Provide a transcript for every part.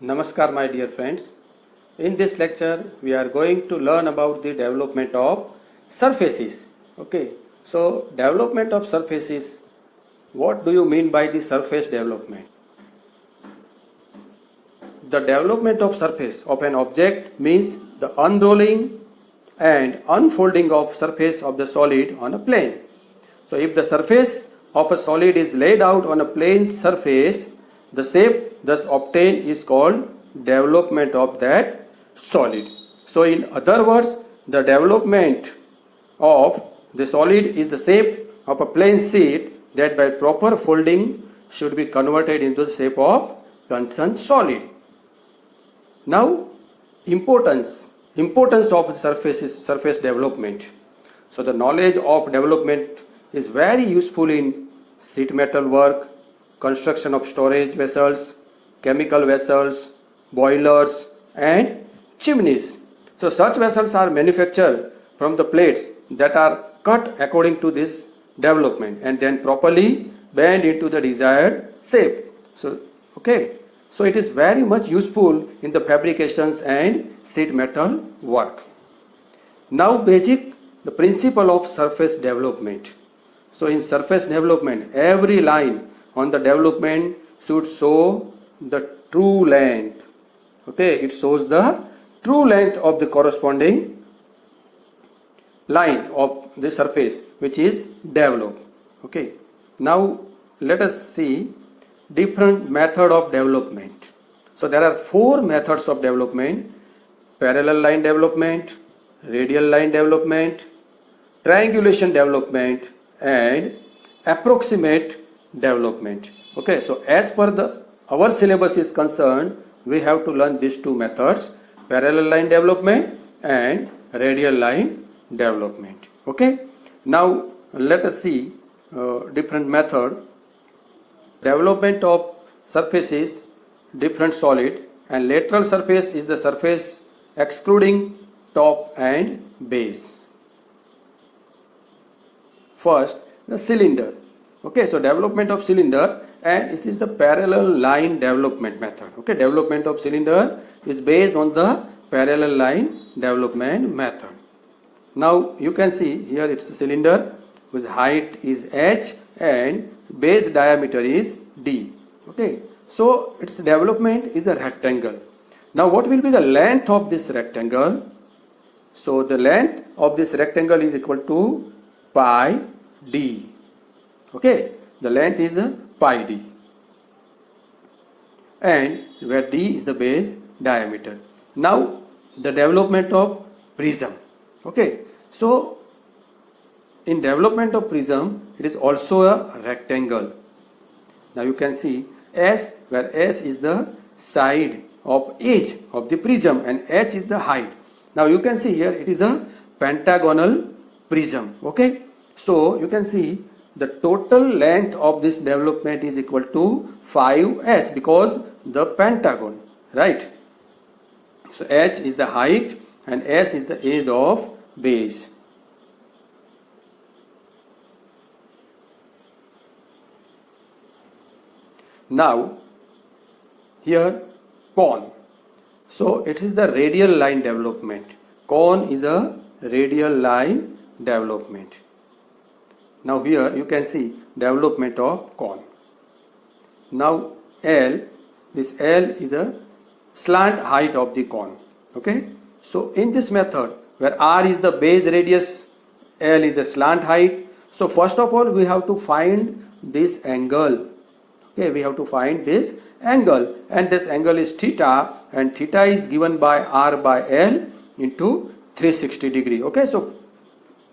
Namaskar my dear friends. In this lecture we are going to learn about the development of surfaces. Okay. So development of surfaces, what do you mean by the surface development? The development of surface of an object means the unrolling and unfolding of surface of the solid on a plane. So if the surface of a solid is laid out on a plane surface, the shape thus obtained is called development of that solid. So in other words, the development of the solid is the shape of a plane sheet that by proper folding should be converted into the shape of concerned solid. Now importance of surface development. So the knowledge of development is very useful in sheet metal work, construction of storage vessels, chemical vessels, boilers and chimneys. So such vessels are manufactured from the plates that are cut according to this development and then properly bent into the desired shape. So it is very much useful in the fabrications and sheet metal work. Now the principle of surface development. So in surface development, every line on the development should show the true length. Okay, it shows the true length of the corresponding line of the surface which is developed. Okay, now let us see different method of development. So there are four methods of development: parallel line development, radial line development, triangulation development and approximate development. Okay, so as per our syllabus is concerned, we have to learn these two methods: parallel line development and radial line development. Okay, now let us see different method. Development of surfaces, different solid, and lateral surface is the surface excluding top and base. First, the cylinder. Okay, so development of cylinder, and this is the parallel line development method. Okay, development of cylinder is based on the parallel line development method. Now you can see here it's a cylinder whose height is h and base diameter is d. Okay, so its development is a rectangle. Now what will be the length of this rectangle? So the length of this rectangle is equal to pi d. Okay, the length is pi d, and where d is the base diameter. Now the development of prism. Okay, so in development of prism, it is also a rectangle. Now you can see S, where S is the side of edge of the prism and H is the height. Now you can see here it is a pentagonal prism. Okay, so you can see the total length of this development is equal to 5S because the pentagon, right? So H is the height and S is the edge of base. Now here cone. So it is the radial line development. Cone is a radial line development. Now here you can see development of cone. Now this L is a slant height of the cone. Okay, so in this method where R is the base radius, L is the slant height. So first of all we have to find this angle. Okay, we have to find this angle, and this angle is theta, and theta is given by R by L into 360 degree. Okay, so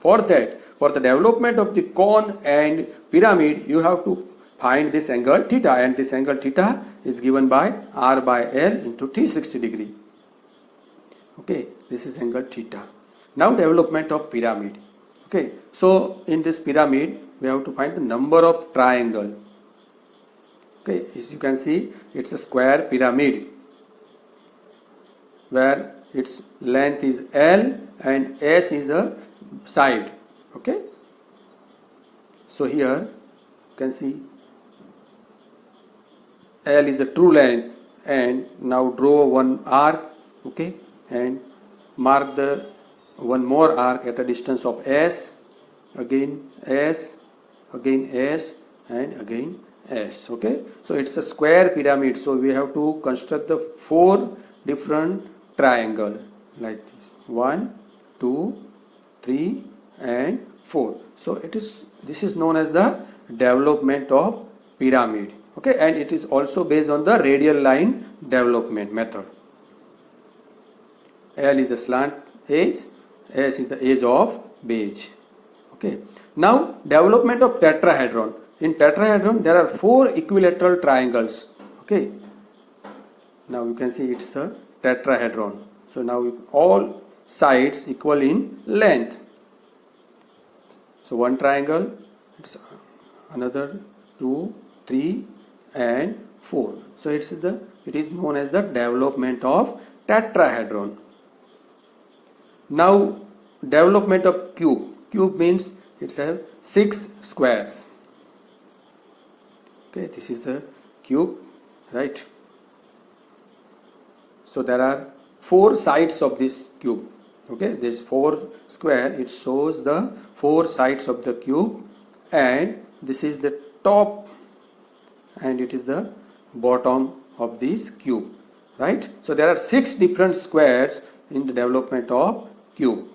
for that, for the development of the cone and pyramid, you have to find this angle theta, and this angle theta is given by R by L into 360 degree. Okay, this is angle theta. Now development of pyramid. Okay, so in this pyramid we have to find the number of triangle. Okay, as you can see it's a square pyramid where its length is L and S is a side. Okay, so here you can see L is the true length and now draw one arc, okay, and mark the one more arc at a distance of S, again S, again S, and again S. Okay, so it's a square pyramid, so we have to construct the 4 different triangle like this: 1, 2, 3, and 4. So this is known as the development of pyramid. Okay, and it is also based on the radial line development method. L is the slant edge, S is the edge of base. Okay, now development of tetrahedron. In tetrahedron there are 4 equilateral triangles. Okay, now you can see it's a tetrahedron. So now all sides equal in length. So one triangle, it's another 2, 3, and 4. So it is known as the development of tetrahedron. Now development of cube. Cube means it's have 6 squares. Okay, this is the cube, right? So there are 4 sides of this cube. Okay, this 4 square, it shows the 4 sides of the cube, and this is the top and it is the bottom of this cube, right? So there are 6 different squares in the development of cube.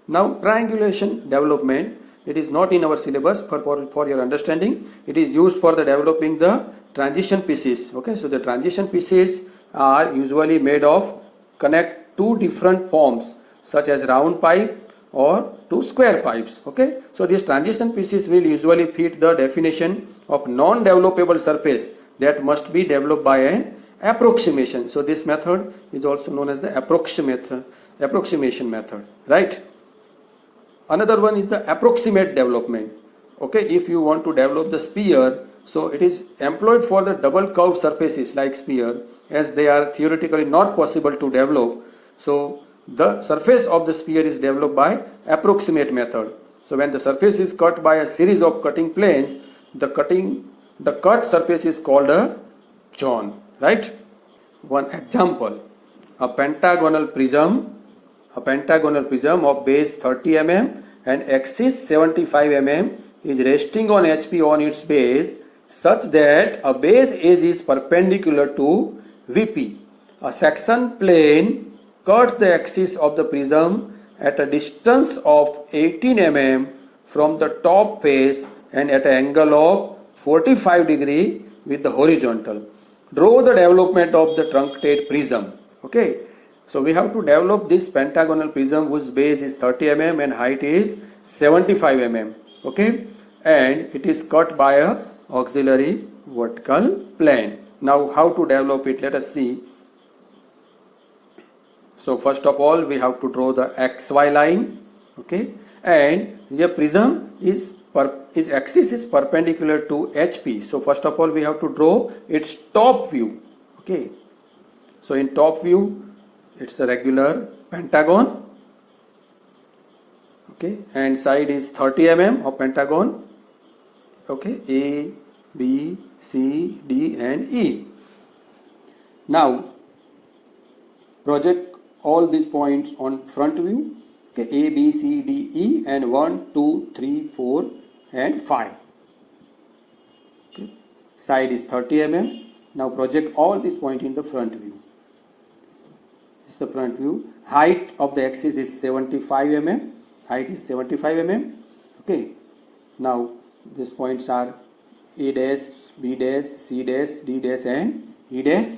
Now triangulation development, it is not in our syllabus, for your understanding. It is used for the developing the transition pieces. Okay, so the transition pieces are usually made of connect 2 different forms such as round pipe or 2 square pipes. Okay, so these transition pieces will usually fit the definition of non-developable surface that must be developed by an approximation. So this method is also known as the approximation method, right? Another one is the approximate development. Okay, if you want to develop the sphere, so it is employed for the double curved surfaces like sphere, as they are theoretically not possible to develop. So the surface of the sphere is developed by approximate method. So when the surface is cut by a series of cutting planes, the cut surface is called a zone, right? One example, a pentagonal prism of base 30 mm and axis 75 mm is resting on HP on its base such that a base edge is perpendicular to VP. A section plane cuts the axis of the prism at a distance of 18 mm from the top face and at an angle of 45 degree with the horizontal. Draw the development of the truncated prism. Okay, so we have to develop this pentagonal prism whose base is 30 mm and height is 75 mm. Okay, and it is cut by a auxiliary vertical plane. Now how to develop it, let us see. So first of all we have to draw the XY line. Okay, and the prism is axis is perpendicular to HP. So first of all we have to draw its top view. Okay, so in top view it's a regular pentagon. Okay, and side is 30 mm of pentagon. Okay, A, B, C, D, and E. Now project all these points on front view. Okay, A, B, C, D, E, and 1, 2, 3, 4, and 5. Okay, side is 30 mm. Now project all these points in the front view. This is the front view. Height of the axis is 75 mm. Height is 75 mm. Okay, now these points are A dash, B dash, C dash, D dash, and E dash.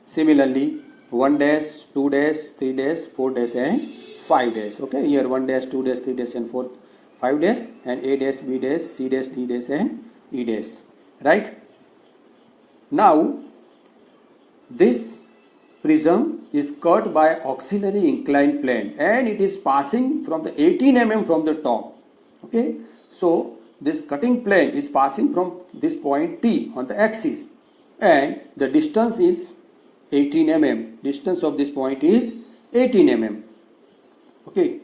Similarly 1 dash, 2 dash, 3 dash, 4 dash, and 5 dash. Okay, here 1 dash, 2 dash, 3 dash, and 5 dash, and A dash, B dash, C dash, D dash, and E dash. Right? Now this prism is cut by auxiliary inclined plane and it is passing from the 18 mm from the top. Okay, so this cutting plane is passing from this point T on the axis and the distance is 18 mm. Distance of this point is 18 mm. Okay,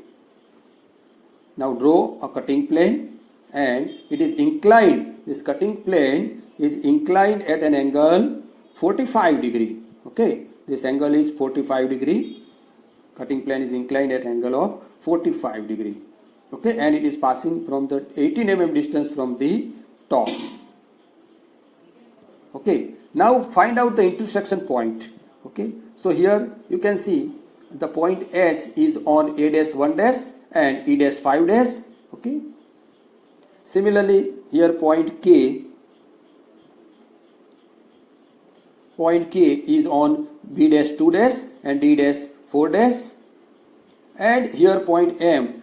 now draw a cutting plane and it is inclined. This cutting plane is inclined at an angle 45 degree. Okay, this angle is 45 degree. Cutting plane is inclined at angle of 45 degree. Okay, and it is passing from the 18 mm distance from the top. Okay, now find out the intersection point. Okay, so here you can see the point H is on A dash 1 dash and E dash 5 dash. Okay, similarly here point K is on B dash 2 dash and D dash 4 dash, and here point M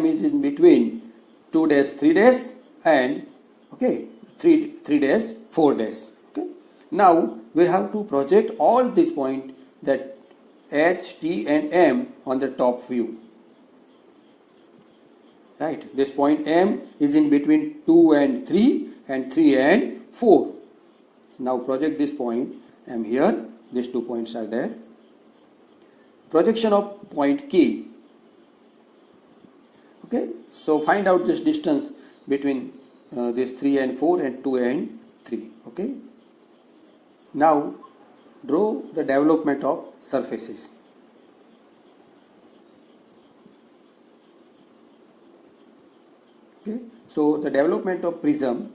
is in between 2 dash 3 dash and 3 dash 4 dash. Okay, now we have to project all these points, that H, T and M, on the top view. Right, this point M is in between 2 and 3 and 3 and 4. Now project this point M here, these 2 points are there. Projection of point K. Okay, so find out this distance between this 3 and 4 and 2 and 3. Okay, now draw the development of surfaces. Okay, so the development of prism,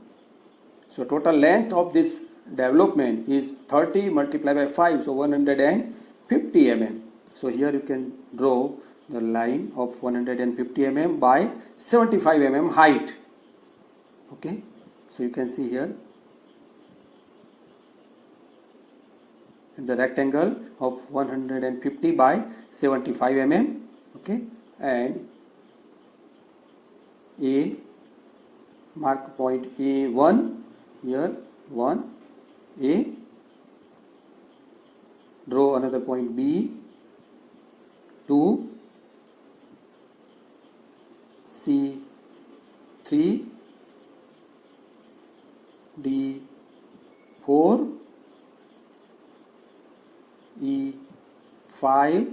so total length of this development is 30 multiplied by 5, so 150 mm. So here you can draw the line of 150 mm by 75 mm height. Okay, so you can see here the rectangle of 150 by 75 mm. Okay, and A, mark point A1 here, 1 A, draw another point B, 2 C, 3 D, 4 E, 5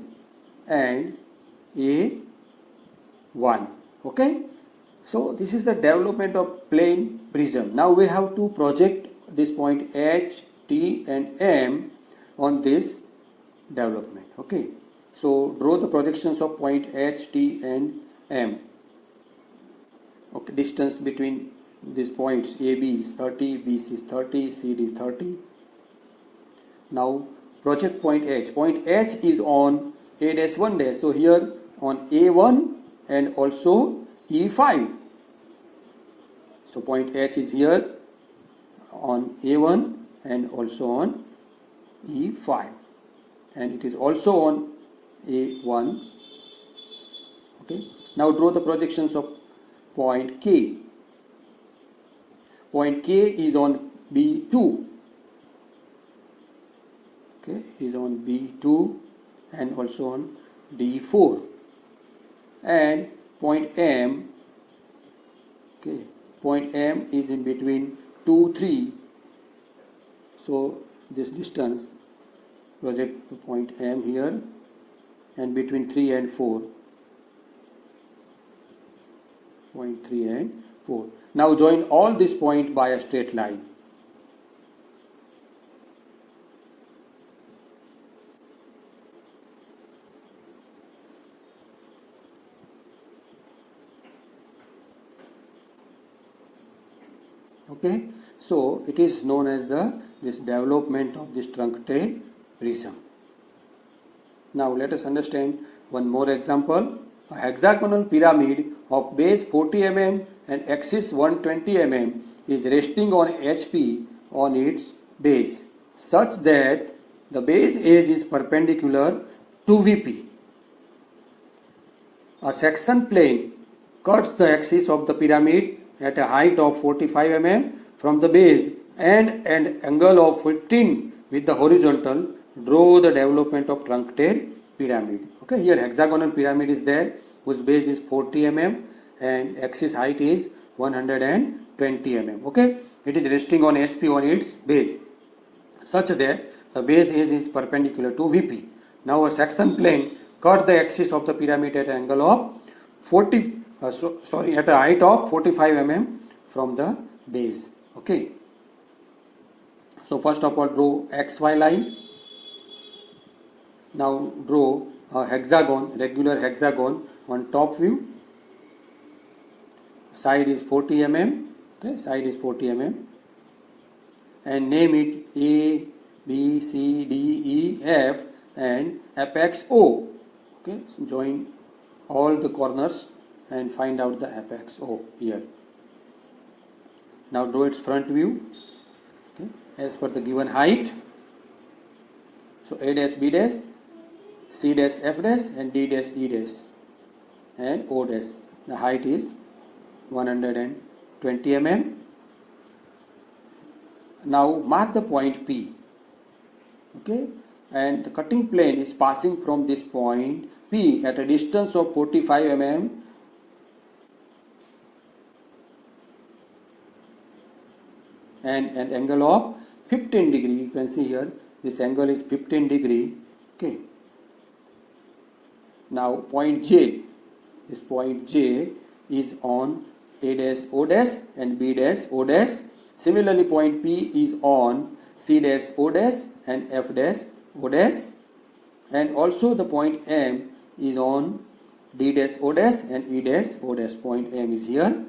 and A, 1. Okay, so this is the development of plane prism. Now we have to project this point H, T and M on this development. Okay, so draw the projections of point H, T and M. Okay, distance between these points AB is 30, BC is 30, CD 30. Now project point H. Point H is on A dash 1 dash. So here on A1 and also E5. So point H is here on A1 and also on E5, and it is also on A1. Okay, now draw the projections of point K. Point K is on B2. Okay, is on B2 and also on D4. And point M, okay, point M is in between 2, 3. So this distance, project the point M here, and between 3 and 4. Point 3 and 4. Now join all these points by a straight line. Okay, so it is known as this development of this truncated prism. Now let us understand one more example. A hexagonal pyramid of base 40 mm and axis 120 mm is resting on HP on its base, such that the base edge is perpendicular to VP. A section plane cuts the axis of the pyramid at a height of 45 mm from the base and an angle of 15 with the horizontal. Draw the development of truncated pyramid. Okay, here hexagonal pyramid is there whose base is 40 mm and axis height is 120 mm. Okay, it is resting on HP on its base, such that the base edge is perpendicular to VP. Now a section plane cut the axis of the pyramid at an angle of at a height of 45 mm from the base. Okay, So first of all, draw XY line. Now draw a hexagon, regular hexagon on top view. Side is 40 mm. Okay, side is 40 mm. And name it A, B, C, D, E, F and apex O. Okay, so join all the corners and find out the apex O here. Now draw its front view. Okay, as per the given height. So A dash, B dash, C dash, F dash and D dash, E dash and O dash. The height is 120 mm. Now mark the point P. Okay, and the cutting plane is passing from this point P at a distance of 45 mm and an angle of 15 degree. You can see here this angle is 15 degree. Okay, now point J, this point J is on A dash O dash and B dash O dash. Similarly, point P is on C dash O dash and F dash O dash, and also the point M is on D dash O dash and E dash O dash. Point M is here.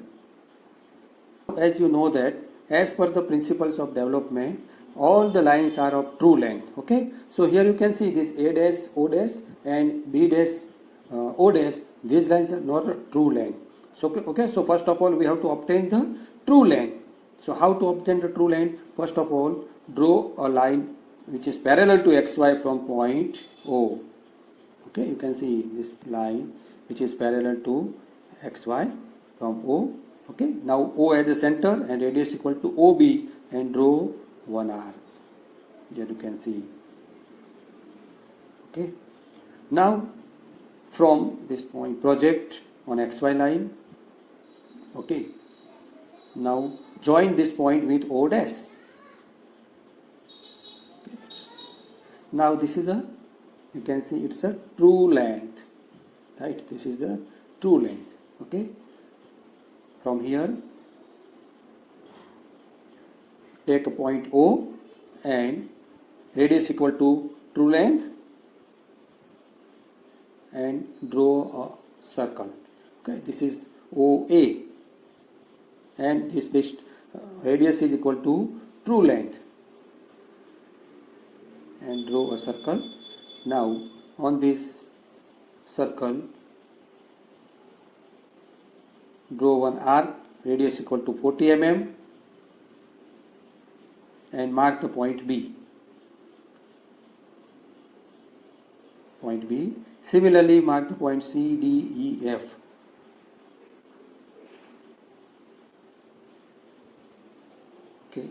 As you know that as per the principles of development, all the lines are of true length. Okay, so here you can see this A dash O dash and B dash O dash. These lines are not a true length. So okay, so first of all we have to obtain the true length. So how to obtain the true length? First of all, draw a line which is parallel to XY from point O. Okay, you can see this line which is parallel to XY from O. Okay, now O as the center and radius equal to OB and draw one arc. Here you can see. Okay, now from this point project on XY line. Okay, now join this point with O dash. Okay. Now this is a, you can see it's a true length, right? This is the true length. Okay, from here take a point O and radius equal to true length and draw a circle. Okay, this is OA and this radius is equal to true length and draw a circle. Now on this circle draw one arc, radius equal to 40 mm and mark the point B. Point B. Similarly mark the point C, D, E, F. Okay,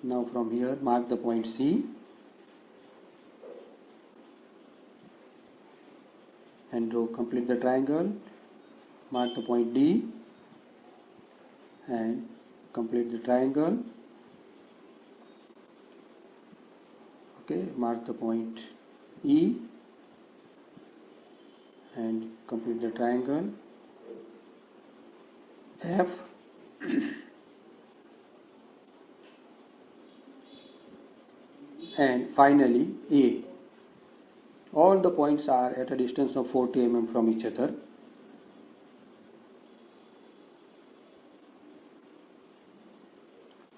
now from here mark the point C and draw, complete the triangle, mark the point D and complete the triangle. Okay, mark the point E and complete the triangle. F and finally A. All the points are at a distance of 40 mm from each other.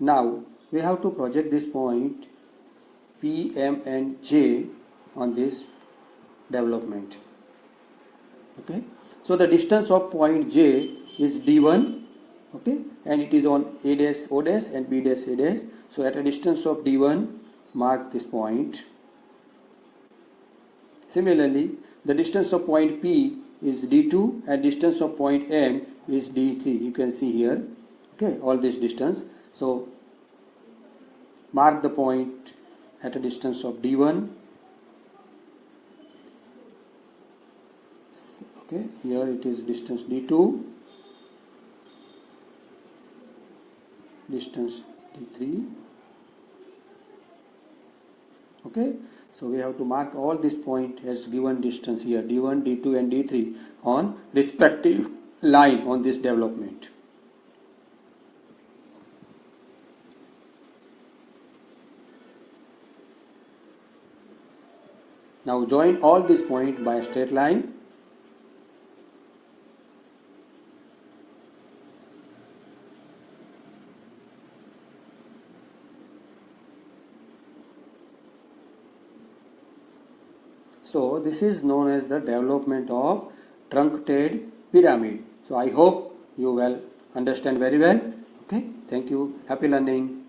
Now we have to project this point P, M and J on this development. Okay, so the distance of point J is D1. Okay, and it is on A dash O dash and B dash A dash. So at a distance of D1 mark this point. Similarly, the distance of point P is D2 and distance of point M is D3. You can see here. Okay, all this distance. So mark the point at a distance of D1. Okay, here it is distance D2, distance D3. Okay, so we have to mark all this point as given distance here, D1, D2 and D3 on respective line on this development. Now join all these points by a straight line. So this is known as the development of truncated pyramid. So I hope you will understand very well. Okay, thank you. Happy learning.